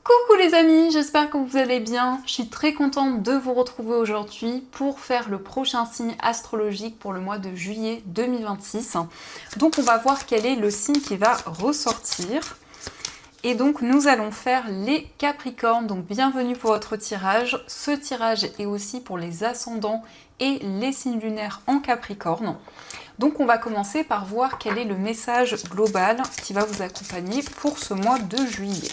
Coucou les amis, j'espère que vous allez bien. Je suis très contente de vous retrouver aujourd'hui pour faire le prochain signe astrologique pour le mois de juillet 2026. Donc on va voir quel est le signe qui va ressortir. Et donc nous allons faire les Capricornes, donc bienvenue pour votre tirage. Ce tirage est aussi pour les ascendants et les signes lunaires en Capricorne. Donc on va commencer par voir quel est le message global qui va vous accompagner pour ce mois de juillet.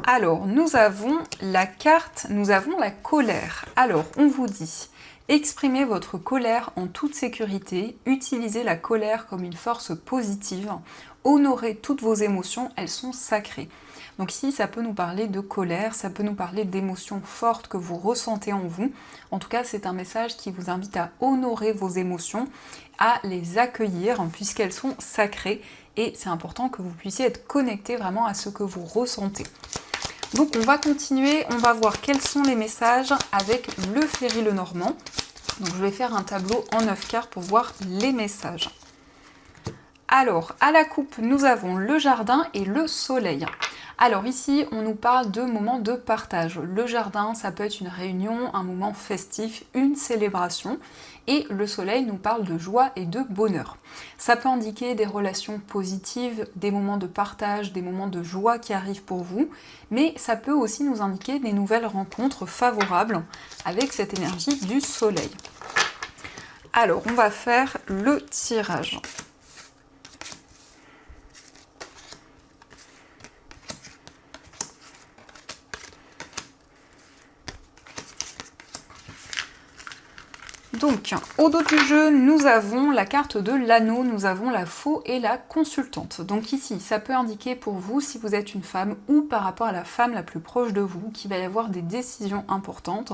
Alors, nous avons la carte, nous avons la colère. Alors, on vous dit, exprimez votre colère en toute sécurité, utilisez la colère comme une force positive, honorez toutes vos émotions, elles sont sacrées. Donc ici, ça peut nous parler de colère, ça peut nous parler d'émotions fortes que vous ressentez en vous. En tout cas, c'est un message qui vous invite à honorer vos émotions, à les accueillir, puisqu'elles sont sacrées. Et c'est important que vous puissiez être connecté vraiment à ce que vous ressentez. Donc on va continuer, on va voir quels sont les messages avec le Ferry Lenormand. Donc je vais faire un tableau en 9 cartes pour voir les messages. Alors, à la coupe, nous avons le jardin et le soleil. Alors ici, on nous parle de moments de partage. Le jardin, ça peut être une réunion, un moment festif, une célébration. Et le soleil nous parle de joie et de bonheur. Ça peut indiquer des relations positives, des moments de partage, des moments de joie qui arrivent pour vous. Mais ça peut aussi nous indiquer des nouvelles rencontres favorables avec cette énergie du soleil. Alors, on va faire le tirage. Donc, au dos du jeu, nous avons la carte de l'anneau, nous avons la faux et la consultante. Donc ici, ça peut indiquer pour vous, si vous êtes une femme ou par rapport à la femme la plus proche de vous, qu'il va y avoir des décisions importantes.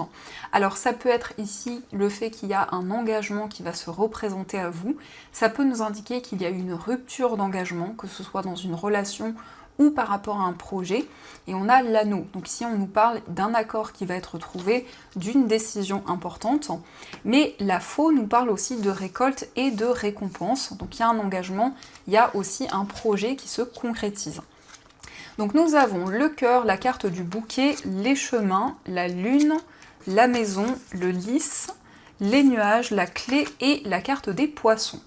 Alors ça peut être ici le fait qu'il y a un engagement qui va se représenter à vous. Ça peut nous indiquer qu'il y a une rupture d'engagement, que ce soit dans une relation ou par rapport à un projet, et on a l'anneau. Donc ici on nous parle d'un accord qui va être trouvé, d'une décision importante, mais la faux nous parle aussi de récolte et de récompense. Donc il y a un engagement, il y a aussi un projet qui se concrétise. Donc nous avons le cœur, la carte du bouquet, les chemins, la lune, la maison, le lys, les nuages, la clé et la carte des poissons.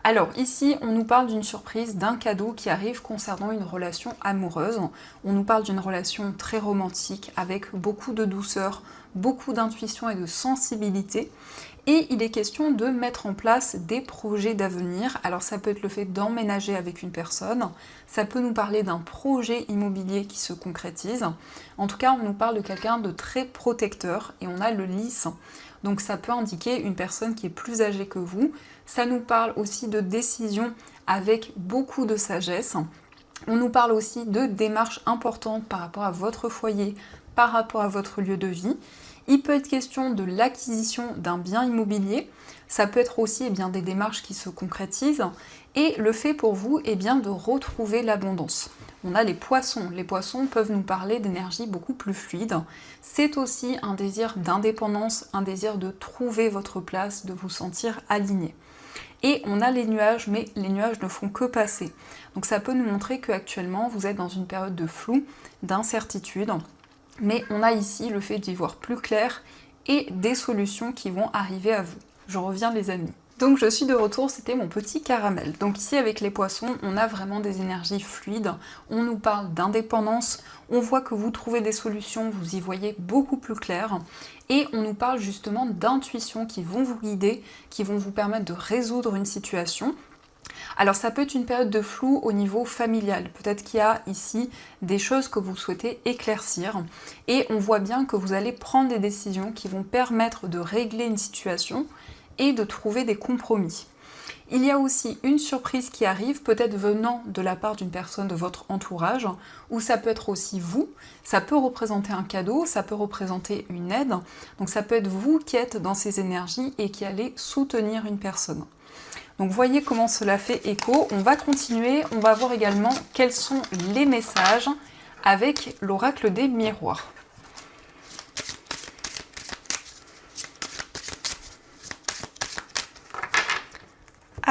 Alors ici, on nous parle d'une surprise, d'un cadeau qui arrive concernant une relation amoureuse. On nous parle d'une relation très romantique avec beaucoup de douceur, beaucoup d'intuition et de sensibilité. Et il est question de mettre en place des projets d'avenir. Alors ça peut être le fait d'emménager avec une personne, ça peut nous parler d'un projet immobilier qui se concrétise. En tout cas, on nous parle de quelqu'un de très protecteur et on a le lys. Donc ça peut indiquer une personne qui est plus âgée que vous. Ça nous parle aussi de décisions avec beaucoup de sagesse. On nous parle aussi de démarches importantes par rapport à votre foyer, par rapport à votre lieu de vie. Il peut être question de l'acquisition d'un bien immobilier. Ça peut être aussi des démarches qui se concrétisent. Et le fait pour vous de retrouver l'abondance. On a les poissons. Les poissons peuvent nous parler d'énergie beaucoup plus fluide. C'est aussi un désir d'indépendance, un désir de trouver votre place, de vous sentir aligné. Et on a les nuages, mais les nuages ne font que passer. Donc ça peut nous montrer qu'actuellement vous êtes dans une période de flou, d'incertitude. Mais on a ici le fait d'y voir plus clair et des solutions qui vont arriver à vous. Je reviens les amis. Donc je suis de retour, c'était mon petit caramel. Donc ici avec les poissons, on a vraiment des énergies fluides, on nous parle d'indépendance, on voit que vous trouvez des solutions, vous y voyez beaucoup plus clair, et on nous parle justement d'intuition qui vont vous guider, qui vont vous permettre de résoudre une situation. Alors ça peut être une période de flou au niveau familial, peut-être qu'il y a ici des choses que vous souhaitez éclaircir, et on voit bien que vous allez prendre des décisions qui vont permettre de régler une situation, et de trouver des compromis. Il y a aussi une surprise qui arrive, peut-être venant de la part d'une personne de votre entourage, ou ça peut être aussi vous, ça peut représenter un cadeau, ça peut représenter une aide, donc ça peut être vous qui êtes dans ces énergies et qui allez soutenir une personne. Donc voyez comment cela fait écho, on va continuer, on va voir également quels sont les messages avec l'oracle des miroirs.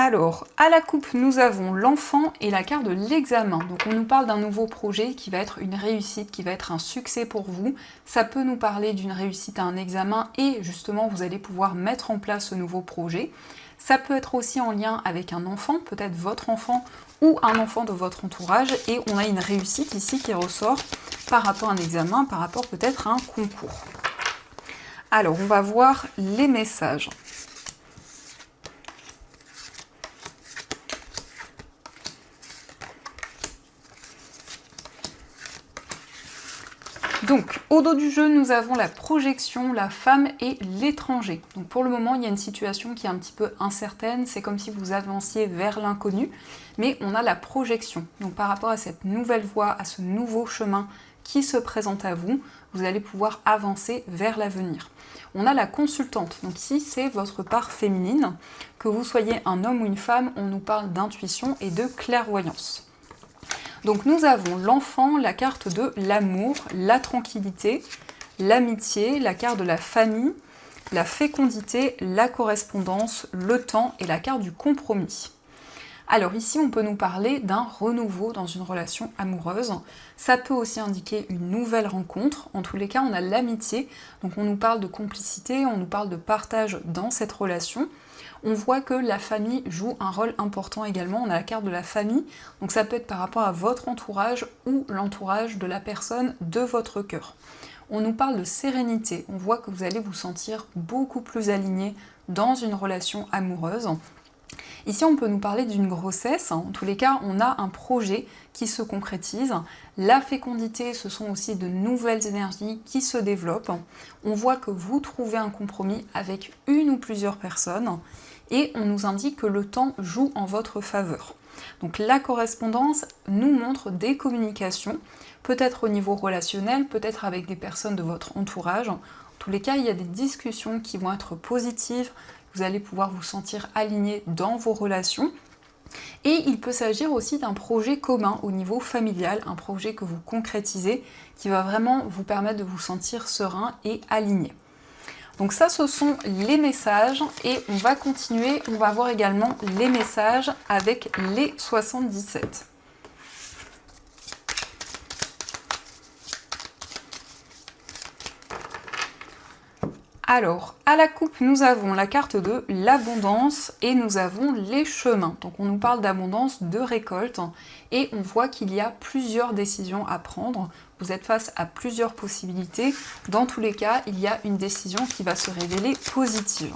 Alors, à la coupe, nous avons l'enfant et la carte de l'examen. Donc on nous parle d'un nouveau projet qui va être une réussite, qui va être un succès pour vous. Ça peut nous parler d'une réussite à un examen et justement vous allez pouvoir mettre en place ce nouveau projet. Ça peut être aussi en lien avec un enfant, peut-être votre enfant ou un enfant de votre entourage. Et on a une réussite ici qui ressort par rapport à un examen, par rapport peut-être à un concours. Alors, on va voir les messages. Donc, au dos du jeu, nous avons la projection, la femme et l'étranger. Donc pour le moment, il y a une situation qui est un petit peu incertaine, c'est comme si vous avanciez vers l'inconnu, mais on a la projection. Donc par rapport à cette nouvelle voie, à ce nouveau chemin qui se présente à vous, vous allez pouvoir avancer vers l'avenir. On a la consultante, donc ici c'est votre part féminine. Que vous soyez un homme ou une femme, on nous parle d'intuition et de clairvoyance. Donc nous avons l'enfant, la carte de l'amour, la tranquillité, l'amitié, la carte de la famille, la fécondité, la correspondance, le temps et la carte du compromis. Alors ici, on peut nous parler d'un renouveau dans une relation amoureuse. Ça peut aussi indiquer une nouvelle rencontre. En tous les cas, on a l'amitié. Donc on nous parle de complicité, on nous parle de partage dans cette relation. On voit que la famille joue un rôle important également. On a la carte de la famille. Donc ça peut être par rapport à votre entourage ou l'entourage de la personne de votre cœur. On nous parle de sérénité. On voit que vous allez vous sentir beaucoup plus aligné dans une relation amoureuse. Ici, on peut nous parler d'une grossesse. En tous les cas, on a un projet qui se concrétise. La fécondité, ce sont aussi de nouvelles énergies qui se développent. On voit que vous trouvez un compromis avec une ou plusieurs personnes. Et on nous indique que le temps joue en votre faveur. Donc la correspondance nous montre des communications, peut-être au niveau relationnel, peut-être avec des personnes de votre entourage. En tous les cas, il y a des discussions qui vont être positives. Vous allez pouvoir vous sentir aligné dans vos relations. Et il peut s'agir aussi d'un projet commun au niveau familial, un projet que vous concrétisez, qui va vraiment vous permettre de vous sentir serein et aligné. Donc ça, ce sont les messages et on va continuer, on va voir également les messages avec les 77. Alors, à la coupe, nous avons la carte de l'abondance et nous avons les chemins. Donc on nous parle d'abondance, de récolte et on voit qu'il y a plusieurs décisions à prendre. Vous êtes face à plusieurs possibilités. Dans tous les cas, il y a une décision qui va se révéler positive.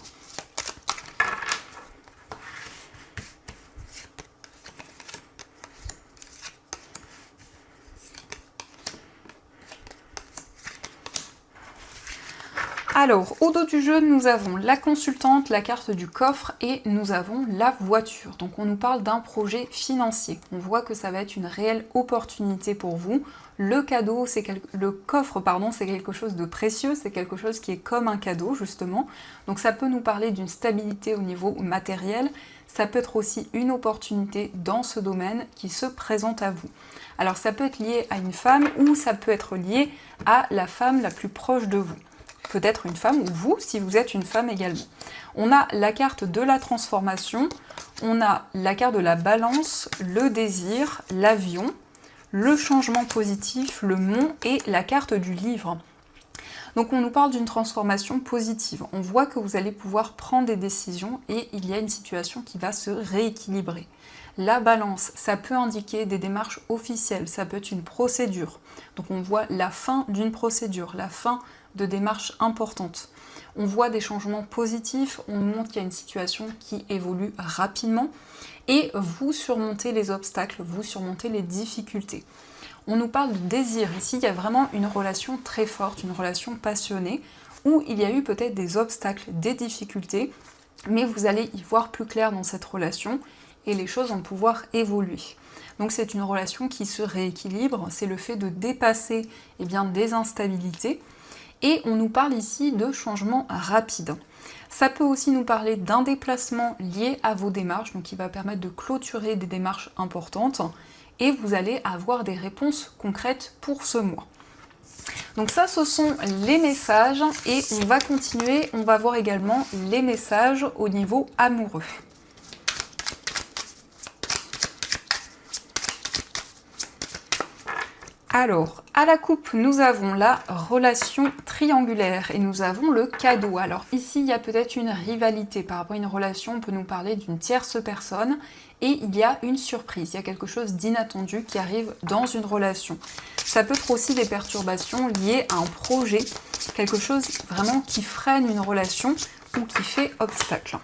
Alors, au dos du jeu, nous avons la consultante, la carte du coffre et nous avons la voiture. Donc on nous parle d'un projet financier. On voit que ça va être une réelle opportunité pour vous. Le cadeau, le coffre, pardon, c'est quelque chose de précieux, c'est quelque chose qui est comme un cadeau justement. Donc ça peut nous parler d'une stabilité au niveau matériel. Ça peut être aussi une opportunité dans ce domaine qui se présente à vous. Alors ça peut être lié à une femme ou ça peut être lié à la femme la plus proche de vous. Peut-être une femme, ou vous, si vous êtes une femme également. On a la carte de la transformation, on a la carte de la balance, le désir, l'avion, le changement positif, le mont et la carte du livre. Donc on nous parle d'une transformation positive. On voit que vous allez pouvoir prendre des décisions et il y a une situation qui va se rééquilibrer. La balance, ça peut indiquer des démarches officielles, ça peut être une procédure. Donc on voit la fin d'une procédure, la fin de démarches importantes. On voit des changements positifs, on montre qu'il y a une situation qui évolue rapidement et vous surmontez les obstacles, vous surmontez les difficultés. On nous parle de désir. Ici, il y a vraiment une relation très forte, une relation passionnée où il y a eu peut-être des obstacles, des difficultés, mais vous allez y voir plus clair dans cette relation et les choses vont pouvoir évoluer. Donc c'est une relation qui se rééquilibre, c'est le fait de dépasser des instabilités. Et on nous parle ici de changements rapides. Ça peut aussi nous parler d'un déplacement lié à vos démarches, donc qui va permettre de clôturer des démarches importantes, et vous allez avoir des réponses concrètes pour ce mois. Donc ça, ce sont les messages, et on va continuer, on va voir également les messages au niveau amoureux. Alors, à la coupe, nous avons la relation triangulaire et nous avons le cadeau. Alors ici, il y a peut-être une rivalité par rapport à une relation, on peut nous parler d'une tierce personne et il y a une surprise, il y a quelque chose d'inattendu qui arrive dans une relation. Ça peut être aussi des perturbations liées à un projet, quelque chose vraiment qui freine une relation ou qui fait obstacle.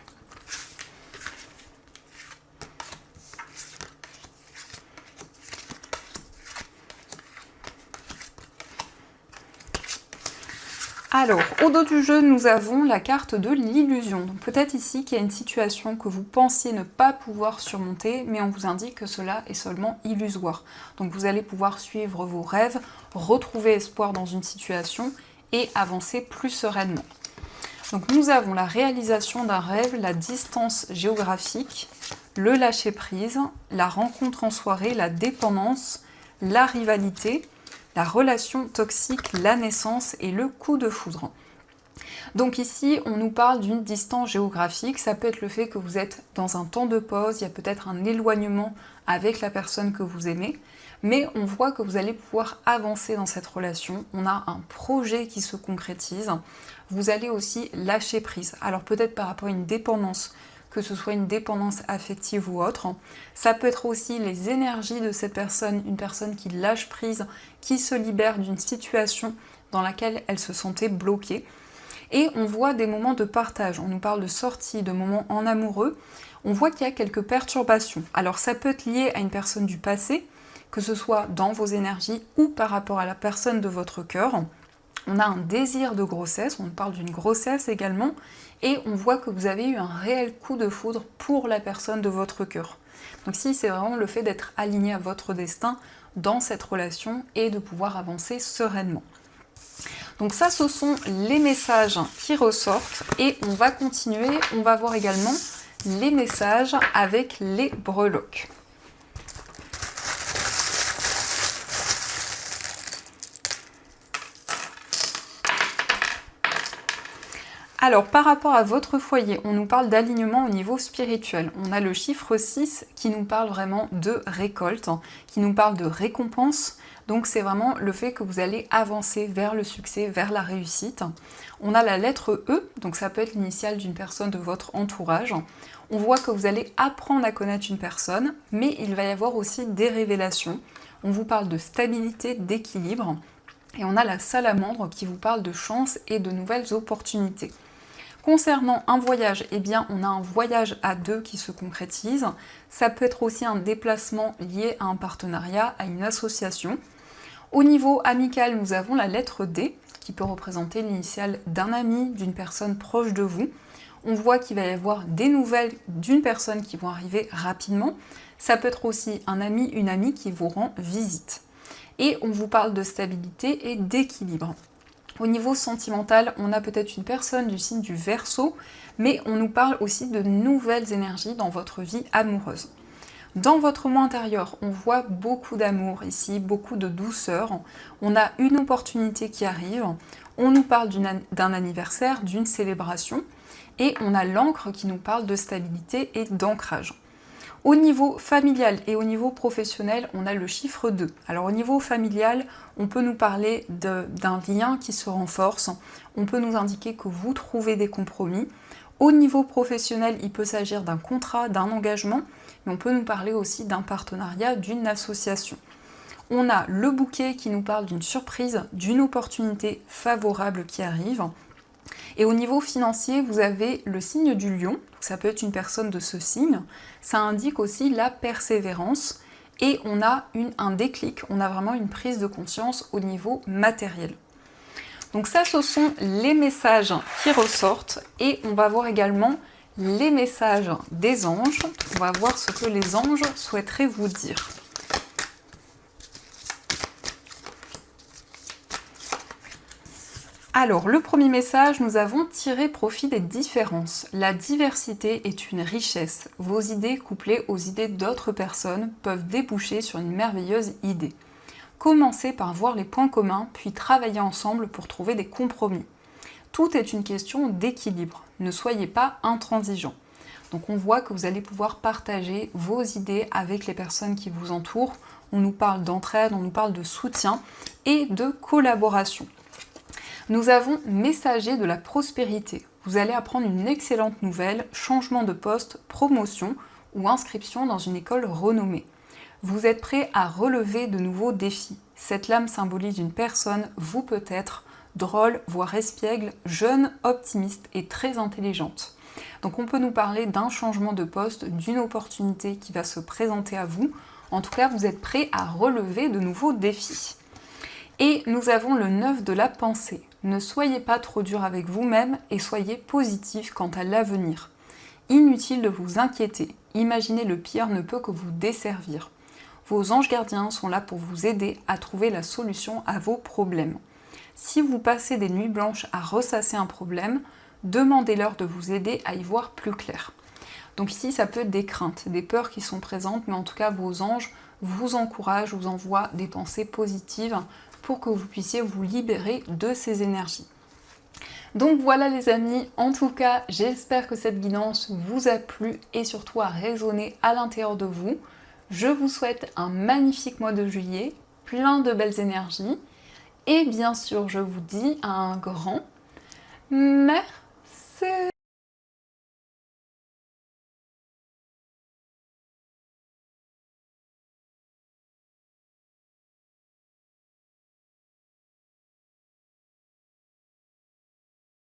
Alors, au dos du jeu, nous avons la carte de l'illusion. Donc peut-être ici qu'il y a une situation que vous pensiez ne pas pouvoir surmonter, mais on vous indique que cela est seulement illusoire. Donc vous allez pouvoir suivre vos rêves, retrouver espoir dans une situation et avancer plus sereinement. Donc nous avons la réalisation d'un rêve, la distance géographique, le lâcher-prise, la rencontre en soirée, la dépendance, la rivalité, la relation toxique, la naissance et le coup de foudre. Donc ici, on nous parle d'une distance géographique, ça peut être le fait que vous êtes dans un temps de pause, il y a peut-être un éloignement avec la personne que vous aimez, mais on voit que vous allez pouvoir avancer dans cette relation, on a un projet qui se concrétise, vous allez aussi lâcher prise. Alors peut-être par rapport à une dépendance, que ce soit une dépendance affective ou autre. Ça peut être aussi les énergies de cette personne, une personne qui lâche prise, qui se libère d'une situation dans laquelle elle se sentait bloquée. Et on voit des moments de partage, on nous parle de sortie, de moments en amoureux. On voit qu'il y a quelques perturbations. Alors ça peut être lié à une personne du passé, que ce soit dans vos énergies ou par rapport à la personne de votre cœur. On a un désir de grossesse, on parle d'une grossesse également, et on voit que vous avez eu un réel coup de foudre pour la personne de votre cœur. Donc si c'est vraiment le fait d'être aligné à votre destin dans cette relation et de pouvoir avancer sereinement. Donc ça, ce sont les messages qui ressortent, et on va continuer, on va voir également les messages avec les breloques. Alors, par rapport à votre foyer, on nous parle d'alignement au niveau spirituel. On a le chiffre 6 qui nous parle vraiment de récolte, qui nous parle de récompense. Donc, c'est vraiment le fait que vous allez avancer vers le succès, vers la réussite. On a la lettre E, donc ça peut être l'initiale d'une personne de votre entourage. On voit que vous allez apprendre à connaître une personne, mais il va y avoir aussi des révélations. On vous parle de stabilité, d'équilibre. Et on a la salamandre qui vous parle de chance et de nouvelles opportunités. Concernant un voyage, eh bien on a un voyage à deux qui se concrétise. Ça peut être aussi un déplacement lié à un partenariat, à une association. Au niveau amical, nous avons la lettre D qui peut représenter l'initiale d'un ami, d'une personne proche de vous. On voit qu'il va y avoir des nouvelles d'une personne qui vont arriver rapidement. Ça peut être aussi un ami, une amie qui vous rend visite. Et on vous parle de stabilité et d'équilibre. Au niveau sentimental, on a peut-être une personne du signe du Verseau, mais on nous parle aussi de nouvelles énergies dans votre vie amoureuse. Dans votre moi intérieur, on voit beaucoup d'amour ici, beaucoup de douceur. On a une opportunité qui arrive, on nous parle d'un anniversaire, d'une célébration, et on a l'encre qui nous parle de stabilité et d'ancrage. Au niveau familial et au niveau professionnel, on a le chiffre 2. Alors au niveau familial, on peut nous parler d'un lien qui se renforce, on peut nous indiquer que vous trouvez des compromis. Au niveau professionnel, il peut s'agir d'un contrat, d'un engagement, mais on peut nous parler aussi d'un partenariat, d'une association. On a le bouquet qui nous parle d'une surprise, d'une opportunité favorable qui arrive. Et au niveau financier, vous avez le signe du lion, ça peut être une personne de ce signe, ça indique aussi la persévérance et on a un déclic, on a vraiment une prise de conscience au niveau matériel. Donc ça, ce sont les messages qui ressortent et on va voir également les messages des anges. On va voir ce que les anges souhaiteraient vous dire. Alors, le premier message, nous avons tiré profit des différences. La diversité est une richesse. Vos idées couplées aux idées d'autres personnes peuvent déboucher sur une merveilleuse idée. Commencez par voir les points communs, puis travaillez ensemble pour trouver des compromis. Tout est une question d'équilibre. Ne soyez pas intransigeants. Donc on voit que vous allez pouvoir partager vos idées avec les personnes qui vous entourent. on nous parle d'entraide, on nous parle de soutien et de collaboration. Nous avons messager de la prospérité. Vous allez apprendre une excellente nouvelle, changement de poste, promotion ou inscription dans une école renommée. Vous êtes prêt à relever de nouveaux défis. Cette lame symbolise une personne, vous peut-être, drôle, voire espiègle, jeune, optimiste et très intelligente. Donc on peut nous parler d'un changement de poste, d'une opportunité qui va se présenter à vous. En tout cas, vous êtes prêt à relever de nouveaux défis. Et nous avons le 9 de la pensée. Ne soyez pas trop dur avec vous-même et soyez positif quant à l'avenir. Inutile de vous inquiéter. Imaginer le pire ne peut que vous desservir. Vos anges gardiens sont là pour vous aider à trouver la solution à vos problèmes. Si vous passez des nuits blanches à ressasser un problème, demandez-leur de vous aider à y voir plus clair. Donc ici, ça peut être des craintes, des peurs qui sont présentes, mais en tout cas, vos anges vous encouragent, vous envoient des pensées positives pour que vous puissiez vous libérer de ces énergies. Donc voilà les amis, en tout cas, j'espère que cette guidance vous a plu et surtout a résonné à l'intérieur de vous. Je vous souhaite un magnifique mois de juillet, plein de belles énergies. Et bien sûr, je vous dis un grand merci.